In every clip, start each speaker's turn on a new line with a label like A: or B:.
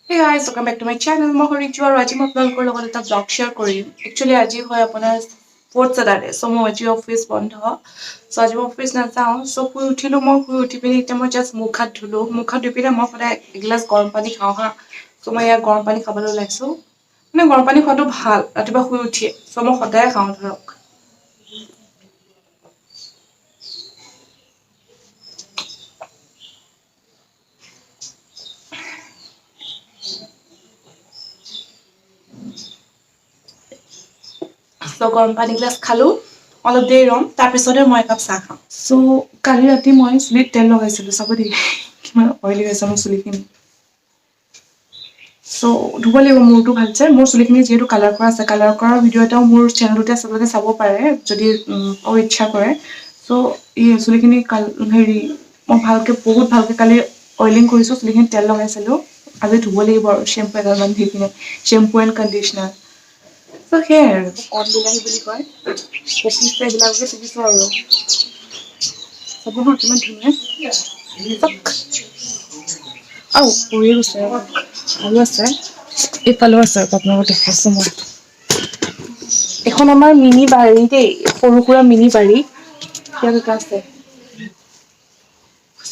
A: Hey guys, welcome back to my channel. মই হৰিজু আৰু আজি মই আপোনালোকৰ লগত এটা ব্লগ শ্বেয়াৰ কৰিম। একচুৱেলি আজি হয় আপোনাৰ ফৰ্থ ছেটাৰডে, চ' মোৰ আজি অফিচ বন্ধ। চ' আজি মই অফিচ নাযাওঁ। চ' শুই উঠিলোঁ, মই শুই উঠি পিনি এতিয়া মই জাষ্ট মুখ হাত ধুলোঁ। মুখ হাত ধুই পিনে মই সদায় এগিলাচ গৰম পানী খাওঁ হা। চ' মই ইয়াত গৰম পানী খাবলৈ ওলাইছোঁ। মানে গৰম পানী খোৱাটো ভাল ৰাতিপুৱা শুই উঠিয়ে। চ' মই সদায় খাওঁ ধৰক। চ' গৰম পানী গিলাচ খালোঁ, অলপ দেৰি ৰ'ম, তাৰপিছতে মই একাপ চাহ খাম। চ' কালি ৰাতি মই চুলিত তেল লগাইছিলোঁ, চাব দেই কিমান অইলি হৈছে মোৰ চুলিখিনি। চ' ধুব লাগিব মূৰটো ভালছে। মোৰ চুলিখিনি যিহেতু কালাৰ কৰা আছে, কালাৰ কৰা ভিডিঅ' এটাও মোৰ চেনেলতে আচলতে চাব পাৰে যদি ইচ্ছা কৰে। চ' এই চুলিখিনি হেৰি মই বহুত ভালকৈ কালি অইলিং কৰিছোঁ, চুলিখিনি তেল লগাইছিলোঁ। আজি ধুব লাগিব আৰু শ্বেম্পু এডালমান দি পিনে, শ্বেম্পু এণ্ড কণ্ডিচনাৰ। চ' সেয়াই আৰু কণ বিলাহী বুলি কয়, পকিছে এইবিলাককে ছিঙিছোঁ আৰু চাব হা কিমান ধুনীয়া পৰি গৈছে আৰু আছে, এইফালেও আছে আপোনালোকক দেখাইছোঁ মই। এখন আমাৰ মিনি বাৰী দেই, সৰু সুৰা মিনি বাৰী। ইয়াত এটা আছে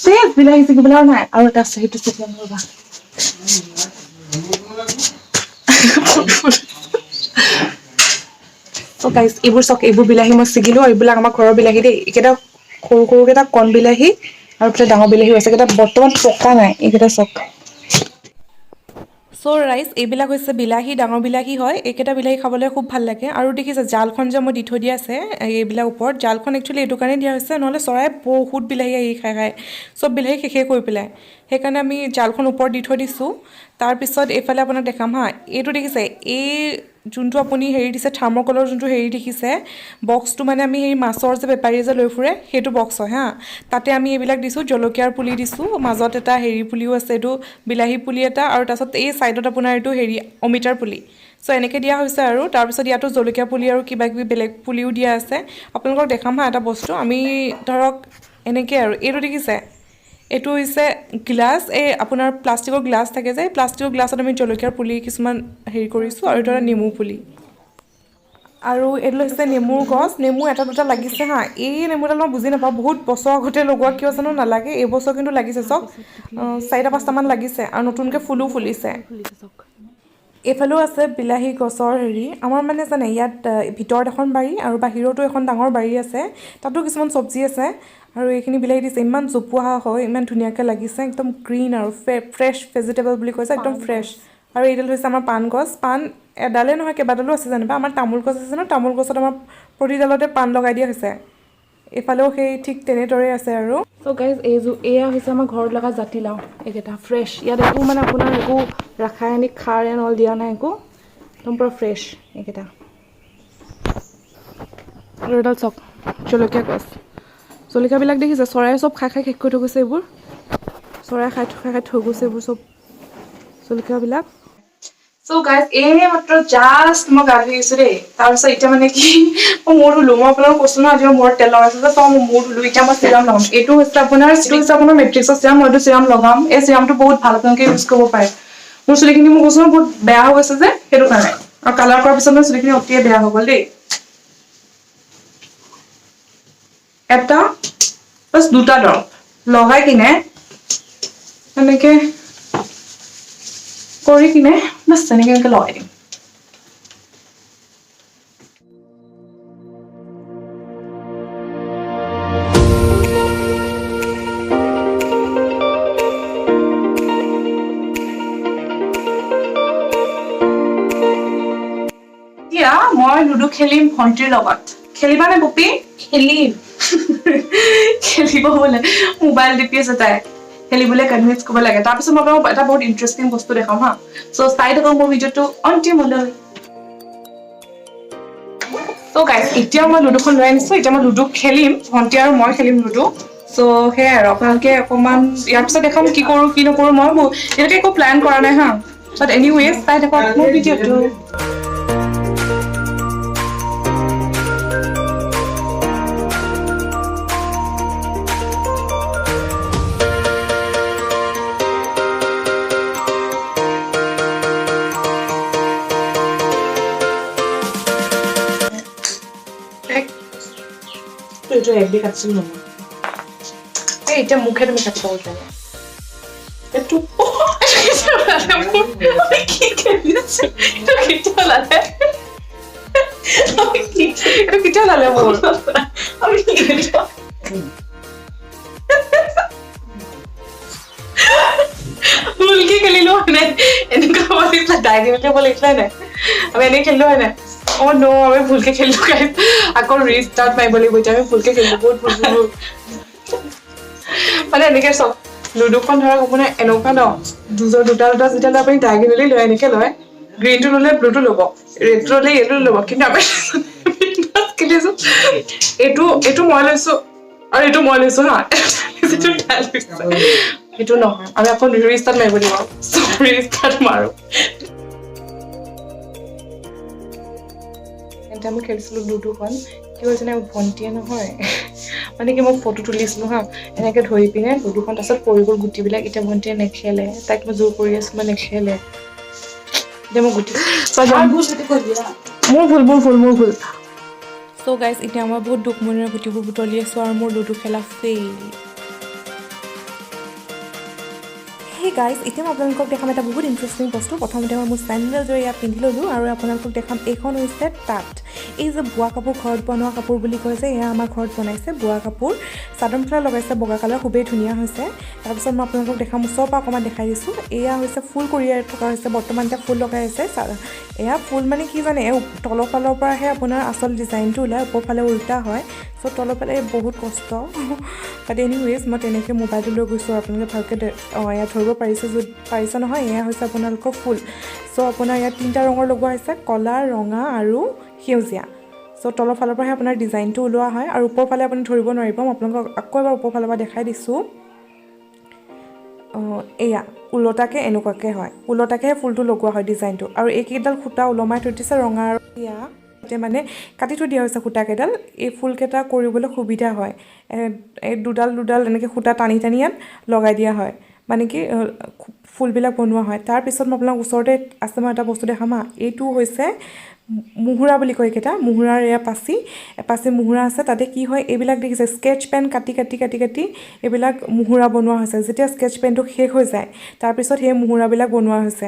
A: চেচ বিলাহী ছিঙিবলৈ আৰু নাই, আৰু এটা আছে সেইটো ছিঙি আনো ৰ'বা। চ' গাইজ এইবোৰ চাওক, এইবোৰ বিলাহী মই ছিঙিলোঁ, এইবিলাক আমাৰ ঘৰৰ বিলাহী দেই। এইকেইটা সৰু সৰুকেইটা কণ বিলাহী আৰু এইফালে ডাঙৰ বিলাহীও আছে, এইকেইটা বৰ্তমান পকা নাই, এইকেইটা চাওক। চ' ৰাইজ এইবিলাক হৈছে বিলাহী, ডাঙৰ বিলাহী হয়। এইকেইটা বিলাহী খাবলৈ খুব ভাল লাগে। আৰু দেখিছে জালখন যে মই দি থৈ দিয়া আছে এইবিলাক ওপৰত, জালখন একচুৱেলি এইটো কাৰণে দিয়া হৈছে, নহ'লে চৰাই বহুত বিলাহী আহি খাই চব বিলাহী শেষেই কৰি পেলাই। সেইকাৰণে আমি জালখন ওপৰত দি থৈ দিছোঁ। তাৰপিছত এইফালে আপোনাক দেখাম হা, এইটো দেখিছে এই যোনটো আপুনি হেৰি দিছে থাৰ্মকলৰ যোনটো হেৰি দেখিছে বক্সটো, মানে আমি সেই মাছৰ যে বেপাৰীয়ে যে লৈ ফুৰে সেইটো বক্স হয় হা। তাতে আমি এইবিলাক দিছোঁ, জলকীয়াৰ পুলি দিছোঁ, মাজত এটা হেৰি পুলিও আছে, এইটো বিলাহী পুলি এটা, আৰু তাৰপিছত এই ছাইডত আপোনাৰ এইটো হেৰি অমিতাৰ পুলি। চ' এনেকৈ দিয়া হৈছে আৰু তাৰপিছত ইয়াতো জলকীয়া পুলি আৰু কিবা কিবি বেলেগ পুলিও দিয়া আছে। আপোনালোকক দেখাম হা এটা বস্তু, আমি ধৰক এনেকৈ আৰু এইটো দেখিছে, এইটো হৈছে গ্লাছ, এই আপোনাৰ প্লাষ্টিকৰ গ্লাছ থাকে যে, প্লাষ্টিকৰ গ্লাছত আমি জলকীয়াৰ পুলি কিছুমান হেৰি কৰিছোঁ, আৰু এইটো এটা নেমু পুলি। আৰু এইটো হৈছে নেমুৰ গছ, নেমু এটা দুটা লাগিছে হা। এই নেমুডাল মই বুজি নাপাওঁ, বহুত বছৰ আগতে লগোৱা, কিয় জানো নালাগে, এইবছৰ কিন্তু লাগিছে চাওক। 4-5টামান লাগিছে আৰু নতুনকৈ ফুলো ফুলিছে। এইফালেও আছে বিলাহী গছৰ হেৰি। আমাৰ মানে জানে ইয়াত ভিতৰত এখন বাৰী আৰু বাহিৰতো এখন ডাঙৰ বাৰী আছে, তাতো কিছুমান চব্জি আছে। আৰু এইখিনি বিলাহী দিছে, ইমান জোপোহা হয়, ইমান ধুনীয়াকৈ লাগিছে, একদম গ্ৰীণ আৰু ফ্ৰেছ ভেজিটেবল বুলি কৈছে, একদম ফ্ৰেছ। আৰু এইডাল হৈছে আমাৰ পাণ গছ, পাণ এডালেই নহয় কেইবাডালো আছে যেনিবা। আমাৰ তামোল গছ আছে ন, তামোল গছত আমাৰ প্ৰতিডালতে পাণ লগাই দিয়া হৈছে। এইফালেও সেই ঠিক তেনেদৰে আছে আৰু। চ' গাইজ এয়া হৈছে আমাৰ ঘৰত লগা জাতিলাও, এইকেইটা ফ্ৰেছ। ইয়াত একো মানে আপোনাৰ একো ৰাসায়নিক সাৰ নল দিয়া নাই একো, একদম পূৰা ফ্ৰেছ এইকেইটা। আৰু এডাল চাওক জলকীয়া গছ, জলকীয়াবিলাক দেখিছে চৰাই চব খাই খাই শেষ কৰি থৈ গৈছে। এইবোৰ চৰাই খাই থৈ গৈছে এইবোৰ চব জলকীয়াবিলাক। চ' গাইজ এই মাত্ৰ জাষ্ট মই গা ধুই আহিছোঁ দেই। তাৰপিছত এতিয়া মানে কি মই মূৰ ধুলো, মই আপোনালোকক কৈছোঁ ন আজি মই মূৰত তেল লগাইছোঁ যে, মই মূৰ ধুলো। এতিয়া মই চিৰাম লগাম, এইটো হৈছে আপোনাৰ মেট্ৰিক্সৰ চিৰাম, মই এইটো চিৰাম লগাম। এই চিৰামটো বহুত ভাল, আপোনালোকে ইউজ কৰিব পাৰে। মোৰ চুলিখিনি মই কৈছোঁ বহুত বেয়া হৈ গৈছে যে, সেইটো কাৰণে। আৰু কালাৰ কৰাৰ পিছত মোৰ চুলিখিনি অতিয়ে বেয়া হৈ গ'ল দেই। এটা বাছ দুটা দৰৱ লগাই কিনে এনেকে কৰি কিনে বাছ এনেকে লগাই দিম। এতিয়া মই লুডু খেলিম ভণ্টিৰ লগত। খেলিবানে পপী? খেলিম। খেলিব বোলে, মোবাইল টিপি আছে তাই। খেলিবলৈ কনভিন্স কৰিব লাগে। তাৰপিছত মই আপোনালোকক এটা বহুত ইণ্টাৰেষ্টিং বস্তু দেখাম হা। চ' চাই থাকক মোৰ ভিডিঅ'টো অন্তিমলৈ। চ' গাইজ এতিয়া মই লুডুখন লৈ আনিছোঁ, এতিয়া মই লুডু খেলিম, ভণ্টি আৰু মই খেলিম লুডু। চ' সেয়াই আৰু আপোনালোকে অকণমান ইয়াৰ পিছত দেখাম কি কৰোঁ কি নকৰোঁ। মই এতিয়ালৈকে একো প্লেন কৰা নাই হা, বাট এনিৱেজ চাই থাকক মোৰ ভিডিঅ'টো। এইটো একদি কাটছিল নহয় এই এতিয়া মুখে তুমি কাটিব কৈছা এইটো কি কৰিছে এইটো কেতিয়া লালে এইটো কেতিয়া লালে মোৰ আমি কি কৰিছো ভুলকে খেলিলো হয় নাই এনেকুৱা বলিছিলা ডাইনিংকে বলিছিলা নাই আমি এনেই খেলিলো হয় নাই অ নো আমি ভুলকে খেলিলো গাইছ আকৌ ৰিষ্টাৰ্ট মাৰিব লাগিব এতিয়া আমি ভুলকে খেলিলো বহুত ভুল মানে এনেকে চব লুডুখন ধৰক আপোনাৰ এনেকুৱা ন দুটা যেতিয়া আপুনি ডাইগনলি লৈ এনেকে লয় গ্ৰীণটো ল'লে ব্লুটো ল'ব ৰেডটো ল'লে য়েলো ল'ব কিন্তু আমি খেলিছো এইটো মই লৈছো আৰু এইটো মই লৈছো হা সেইটো নহয় আমি আকৌ ৰিষ্টাৰ্ট মাৰিব লাগিব ৰিষ্টাৰ্ট মাৰো এতিয়া আমি খেলিছিলো লুডুখন কি হৈছে নে ভণ্টিয়ে নহয় মানে কি মই ফটো তুলিছিলো হা এনেকে ধৰি পিনে লুডুখন তাৰপিছত পৰি গ'ল গুটিবিলাক এতিয়া ভণ্টিয়ে নেখেলে তাইক মই জোৰ কৰি আছো মই নেখেলে এতিয়া মই গুটি মোৰ ভুল চ' গাইজ এতিয়া মই বহুত দুখ মনেৰে গুটিবোৰ বুটলি আছোঁ আৰু মোৰ লুডু খেলা ফেইল হে গাইজ এতিয়া মই আপোনালোকক দেখাম এটা বহুত ইণ্টাৰেষ্টিং বস্তু প্ৰথমতে মই মোৰ চেণ্ডেলযোৰে ইয়াত পিন্ধি ল'লোঁ আৰু আপোনালোকক দেখাম এইখন হৈছে তাঁত এই যে বোৱা কাপোৰ ঘৰত বনোৱা কাপোৰ বুলি কয় যে এয়া আমাৰ ঘৰত বনাইছে বোৱা কাপোৰ চাদৰ মেখেলা লগাইছে বগা কালাৰ খুবেই ধুনীয়া হৈছে তাৰপিছত মই আপোনালোকক দেখাম ওচৰৰ পৰা অকণমান দেখাই দিছোঁ এয়া হৈছে ফুল কৰিয়াই থকা হৈছে বৰ্তমান এতিয়া ফুল লগাই আছে এয়া ফুল মানে কি জানে তলৰ ফালৰ পৰাহে আপোনাৰ আচল ডিজাইনটো ওলায় ওপৰ ফালে উল্টা হয় চ' তলৰ ফালে বহুত কষ্ট বাট এনিৱেজ মই তেনেকৈ মোবাইলটো লৈ গৈছোঁ আপোনালোকে ভালকৈ এয়া ধৰিব পাৰিছে নহয় এয়া হৈছে আপোনালোকৰ ফুল চ' আপোনাৰ ইয়াত 3টা ৰঙৰ লগোৱা হৈছে কলা ৰঙা আৰু সেউজীয়া চ' তলৰ ফালৰ পৰাহে আপোনাৰ ডিজাইনটো ওলোৱা হয় আৰু ওপৰ ফালে আপুনি ধৰিব নোৱাৰিব মই আপোনালোকক আকৌ এবাৰ ওপৰ ফালৰ পৰা দেখাই দিছোঁ এয়া ওলটাকৈ এনেকুৱাকৈ হয় ওলটাকৈহে ফুলটো লগোৱা হয় ডিজাইনটো আৰু এইকেইডাল সূতা ওলমাই থৈ দিছে ৰঙা আৰু এয়া এতিয়া মানে কাটি থৈ দিয়া হৈছে সূতাকেইডাল এই ফুলকেইটা কৰিবলৈ সুবিধা হয় এই দুডাল এনেকৈ সূতা টানি ইয়াত লগাই দিয়া হয় মানে কি ফুলবিলাক বনোৱা হয় তাৰপিছত মই আপোনাক ওচৰতে আছে মই এটা বস্তু দেখাম এইটো হৈছে মুহুৰা বুলি কয় এইকেইটা মুহুৰাৰ এয়া পাচি মুহুৰা আছে তাতে কি হয় এইবিলাক দেখিছে স্কেচ পেন কাটি এইবিলাক মুহুৰা বনোৱা হৈছে যেতিয়া স্কেচ পেনটো শেষ হৈ যায় তাৰপিছত সেই মুহুৰাবিলাক বনোৱা হৈছে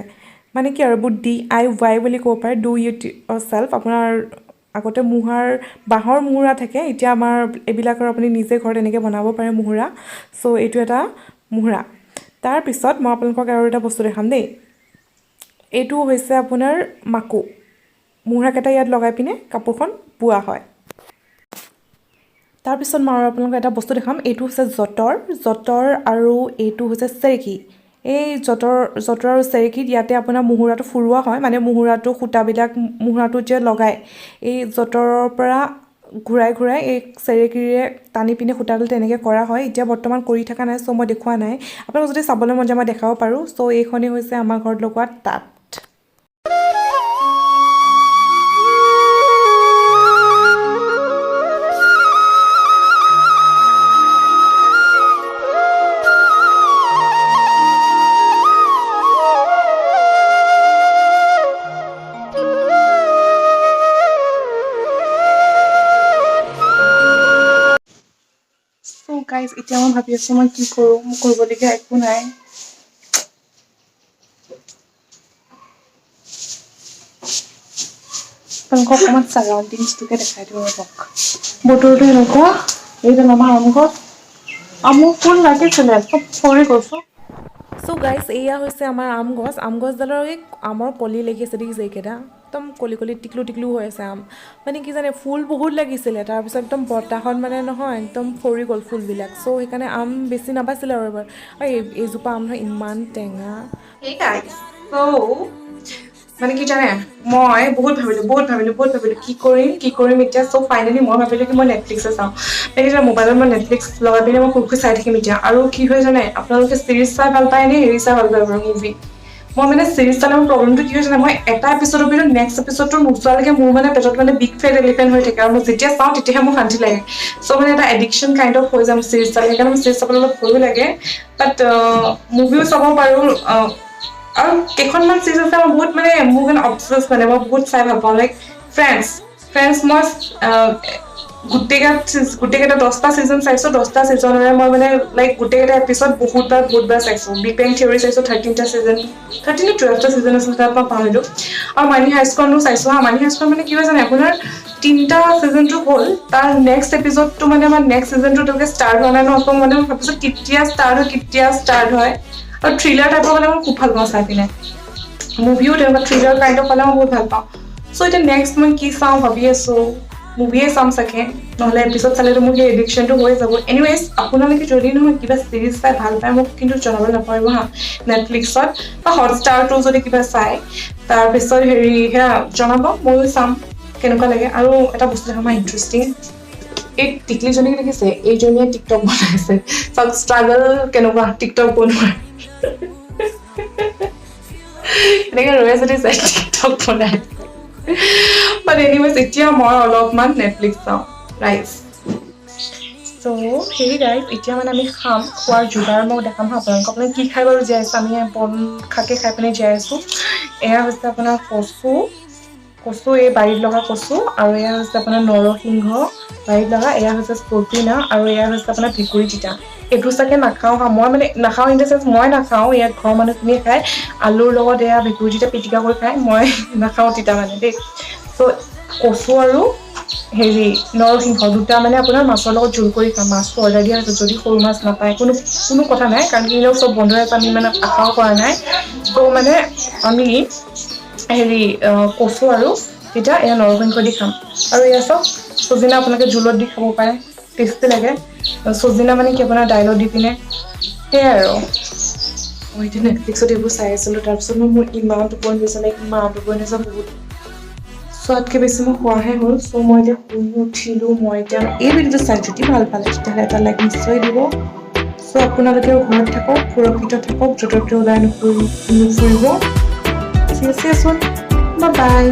A: মানে কি আৰু বহুত DIY বুলি ক'ব পাৰে ডু ইট ইয়ৰছেল্ফ আপোনাৰ আগতে বাঁহৰ মুহুৰা থাকে এতিয়া আমাৰ এইবিলাকৰ আপুনি নিজে ঘৰত এনেকৈ বনাব পাৰে মুহুৰা চ' এইটো এটা মুহুৰা তাৰপিছত মই আপোনালোকক আৰু এটা বস্তু দেখাম দেই এইটো হৈছে আপোনাৰ মাকু মুহুৰাকেইটা ইয়াত লগাই পিনে কাপোৰখন বোৱা হয় তাৰপিছত মই আৰু আপোনালোকক এটা বস্তু দেখাম এইটো হৈছে যঁতৰ আৰু এইটো হৈছে চেৰেকী এই যঁতৰ আৰু চেৰেকীত ইয়াতে আপোনাৰ মুহুৰাটো ফুৰোৱা হয় মানে মুহুৰাটো সূতাবিলাক মুহুৰাটো যে লগায় এই যঁতৰৰ পৰা ঘূৰাই এই চেৰেকীৰে টানি পিনে সূতাডাল তেনেকৈ কৰা হয় এতিয়া বৰ্তমান কৰি থকা নাই চ' মই দেখুওৱা নাই আপোনালোক যদি চাবলৈ মন যায় মই দেখাব পাৰোঁ চ' এইখনেই হৈছে আমাৰ ঘৰত লগোৱা তাঁত গাইজ এতিয়া মই ভাবি আছোঁ মই কি কৰোঁ মোৰ কৰিবলগীয়া একো নাই আপোনালোকক অকণমান ছাৰাউণ্ডিংছটোকে দেখাই দিওঁ ৰ'বক বতৰটো এনেকুৱা এই যে আমাৰ আমুক ফুল লাগিছিলে চব ফৰি গৈছোঁ চ' গাইজ এয়া হৈছে আমাৰ আম গছডালৰ এই আমৰ কলি লাগি আছে দেখিছে এইকেইটা একদম কলি টিকলু হৈ আছে মানে কি জানে ফুল বহুত লাগিছিলে তাৰপিছত একদম বতাহত মানে নহয় একদম ফৰি গ'ল ফুলবিলাক চ' সেইকাৰণে আম বেছি নাবাছিলে আৰু এবাৰ এইজোপা আম নহয় ইমান টেঙা মানে কি জানে মই বহুত ভাবিলোঁ কি কৰিম এতিয়া চ' ফাইনেলি মই ভাবিলোঁ কি মই নেটফ্লিক্সে চাওঁ এতিয়া মোবাইলত মই নেটফ্লিক্স লগাই পিনে মই খুব চাই থাকিম এতিয়া আৰু কি হয় জানে আপোনালোকে চিৰিজ চাই ভাল পায় নে হেৰি চাই ভাল পায় বাৰু মুভি মই মানে চিৰিজ চালে মোৰ প্ৰব্লেমটো কি হয় জানে মই এটা এপিছডৰ পিছত নেক্সট এপিছডটো নোচোৱালৈকে মোৰ মানে পেটত মানে বিগ ফেট এলিফেণ্ট হৈ থাকে আৰু মই যেতিয়া চাওঁ তেতিয়াহে মোৰ শান্তি লাগে চ' মানে এটা এডিকশ্যন কাইণ্ড অফ হৈ যাম চিৰিজ চালে সেইকাৰণে মোৰ চিৰিজ চাবলৈ অলপ ভয়ো লাগে বাট মুভিও চাব পাৰোঁ আৰু কেইখনমান চিৰিজ আছে মই বহুত মানে মোৰ মানে অবছেছ মানে মই বহুত চাই ভাল পাওঁ লাইক ফ্ৰেণ্ডছ মই গোটেইকেইটা 10টা ছিজন চাইছোঁ 10টা ছিজনৰে মই মানে লাইক গোটেইকেইটা এপিছড বহুতবাৰ চাইছোঁ বিগ বেং থিয়ৰী চাইছোঁ 13টা ছিজন 13 নে 12টা ছিজন আছিলে তাত মই পাহৰিলোঁ আৰু মানি হাইস্কুলো চাইছোঁ মানি হাইস্কুল মানে কি হয় জানে আপোনাৰ 3টা ছিজনটো হ'ল তাৰ নেক্সট এপিছডটো মানে আমাৰ নেক্সট ছিজনটো তেওঁলোকে ষ্টাৰ্ট হোৱা নাই ন তো মানে মই ভাবিছোঁ কেতিয়া ষ্টাৰ্ট হয় আৰু থ্ৰিলাৰ টাইপৰ মানে মই খুব ভাল পাওঁ চাই পিনে মুভিও তেনেকুৱা থ্ৰিলাৰ কাইণ্ড অফ পালে মই বহুত ভাল পাওঁ চ' এতিয়া নেক্সট মই কি চাওঁ ভাবি আছোঁ মুভিয়ে চাম চাগে নহ'লে এপিছড চালেতো মোৰ সেই এডিকশ্যনটো হৈ যাব এনিৱেজ আপোনালোকে যদি নহয় কিবা চিৰিজ চাই ভাল পায় মোক কিন্তু জনাবলৈ নাপাহৰিব হা নেটফ্লিক্সত বা হটষ্টাৰটো যদি কিবা চাই তাৰপিছত সেয়া জনাব ময়ো চাম কেনেকুৱা লাগে আৰু এটা বস্তু দেখা মই ইণ্টাৰেষ্টিং এই টিকলিজনীক দেখিছে এইজনীয়ে টিকটক বনাইছে চাওক ষ্ট্ৰাগল কেনেকুৱা টিকটক বনোৱাৰ এনেকৈ ৰৈ যদি চাই টিকটক বনাইছে But anyways, এতিয়া মই অলপমান নেটফ্লিক্স চাওঁ ৰাইজ চ' সেই ৰাইজ এতিয়া মানে আমি খাম খোৱাৰ যোগাৰ মই দেখাম হা আপোনালোকে কি খাই বাৰু জীয়াই আছোঁ আমি বন খাই পিনে জীয়াই আছোঁ এয়া হৈছে আপোনাৰ কচু এই বাৰীত লগা কচু আৰু এয়া হৈছে আপোনাৰ নৰসিংহ বাৰীত লগা এয়া হৈছে স্পৰ্টিনা আৰু এয়া হৈছে আপোনাৰ ভেকুৰী তিতা এইটো চাগে নাখাওঁ হা মই মানে নাখাওঁ ইন দ্য চেন্স মই নাখাওঁ ইয়াত ঘৰৰ মানুহখিনিয়ে খায় আলুৰ লগত এয়া ভেকুৰী তিতা পিটিকা কৰি খায় মই নাখাওঁ তিতা মানে দেই চ' কচু আৰু নৰসিংহ দুটা মানে আপোনাৰ মাছৰ লগত জোল কৰি খাম মাছটো অৰ্ডাৰ দিয়া হৈছে যদি সৰু মাছ নাপায় কোনো কথা নাই কাৰণ কি চব বন্ধ আছে আমি মানে আশাও কৰা নাই ত' মানে আমি কচু আৰু এতিয়া এয়া নৰসিংহ দি খাম আৰু এয়া চব চজিনা আপোনালোকে জোলত দি খাব পাৰে টেষ্টি লাগে চজিনা মানে কি আপোনাৰ দাইলত দি পিনে সেয়াই আৰু মই এতিয়া নেটফ্লিক্সত এইবোৰ চাই আছিলোঁ তাৰপিছত মোৰ ইমান টোপনি হৈছে বহুত চোৱাতকৈ বেছি মই খোৱাহে হ'ল চ' মই এতিয়া শুই উঠিলোঁ মই এতিয়া এই ভিডিঅ'টো চাই যদি ভাল পালে তেতিয়াহ'লে এটা লাইক নিশ্চয় দিব চ' আপোনালোকেও ঘৰত থাকক সুৰক্ষিত থাকক য'তে ওলাই নুফুৰিব চিৰিয়াছলি আছোন বাই